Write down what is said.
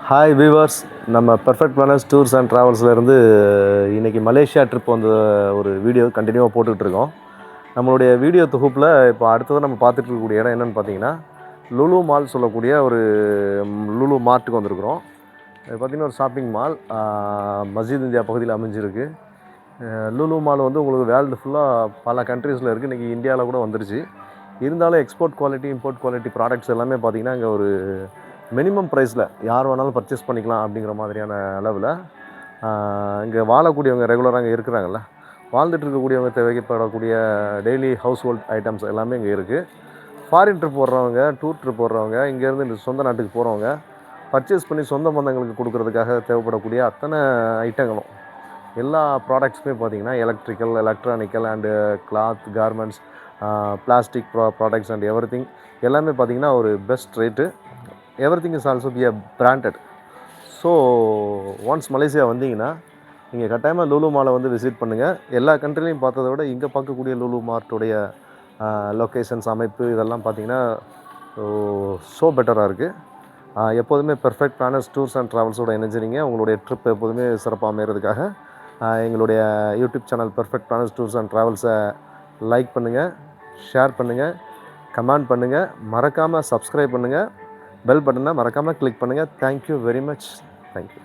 Hi viewers, நம்ம perfect planners tours and ட்ராவல்ஸ்லேருந்து இன்றைக்கி Malaysia trip வந்து ஒரு வீடியோ கண்டினியூவாக போட்டுட்ருக்கோம். நம்மளுடைய வீடியோ தொகுப்பில் இப்போ அடுத்தது நம்ம பார்த்துட்டு இருக்கக்கூடிய இடம் என்னென்னு பார்த்தீங்கன்னா, லுலு மால் சொல்லக்கூடிய ஒரு லுலு மார்ட்டுக்கு வந்திருக்கிறோம். இது பார்த்திங்கன்னா ஒரு ஷாப்பிங் மால் மஸ்ஜித் இந்தியா பகுதியில் அமைஞ்சிருக்கு. லுலு மால் வந்து உங்களுக்கு வேர்ல்டு ஃபுல்லாக பல கண்ட்ரீஸில் இருக்குது. இன்றைக்கி இந்தியாவில் கூட வந்துருச்சு. இருந்தாலும் export quality, import quality products எல்லாமே பார்த்திங்கன்னா இங்கே ஒரு மினிமம் ப்ரைஸில் யார் வேணாலும் பர்ச்சேஸ் பண்ணிக்கலாம் அப்படிங்கிற மாதிரியான அளவில் இங்கே வாழக்கூடியவங்க ரெகுலராக இங்கே இருக்கிறாங்கல்ல, வாழ்ந்துட்டு இருக்கக்கூடியவங்க தேவைப்படக்கூடிய டெய்லி ஹவுஸ் ஹோல்ட் ஐட்டம்ஸ் எல்லாமே இங்கே இருக்குது. ஃபாரின் ட்ரிப் போடுறவங்க, டூர் ட்ரிப் போடுறவங்க, இங்கேருந்து இந்த சொந்த நாட்டுக்கு போகிறவங்க பர்ச்சேஸ் பண்ணி சொந்த பந்தங்களுக்கு கொடுக்கறதுக்காக தேவைப்படக்கூடிய அத்தனை ஐட்டங்களும் எல்லா ப்ராடக்ட்ஸுமே பார்த்திங்கன்னா electrical, electronical and cloth, garments, plastic products and everything எல்லாமே பார்த்திங்கன்னா ஒரு best rate. Everything is also be branded. So once Malaysia வந்தீங்கன்னா நீங்கள் கட்டாயமாக லுலு மாலை வந்து விசிட் பண்ணுங்கள். எல்லா கண்ட்ரிலையும் பார்த்ததை விட இங்கே பார்க்கக்கூடிய லுலு மார்ட்டுடைய லொக்கேஷன்ஸ், அமைப்பு இதெல்லாம் பார்த்திங்கன்னா ஸோ பெட்டராக இருக்குது. எப்போதுமே பெர்ஃபெக்ட் பிளானர்ஸ் டூர்ஸ் அண்ட் ட்ராவல்ஸோட இணைஞ்சிருங்க. உங்களுடைய ட்ரிப் எப்போதுமே சிறப்பாக அமைகிறதுக்காக எங்களுடைய YouTube channel perfect planners tours and ட்ராவல்ஸை லைக் பண்ணுங்கள், ஷேர் பண்ணுங்கள், கமெண்ட் பண்ணுங்கள், மறக்காமல் சப்ஸ்கிரைப் பண்ணுங்கள், பெல் பட்டனை மறக்காமல் கிளிக் பண்ணுங்கள். Thank you very much. தேங்க்யூ.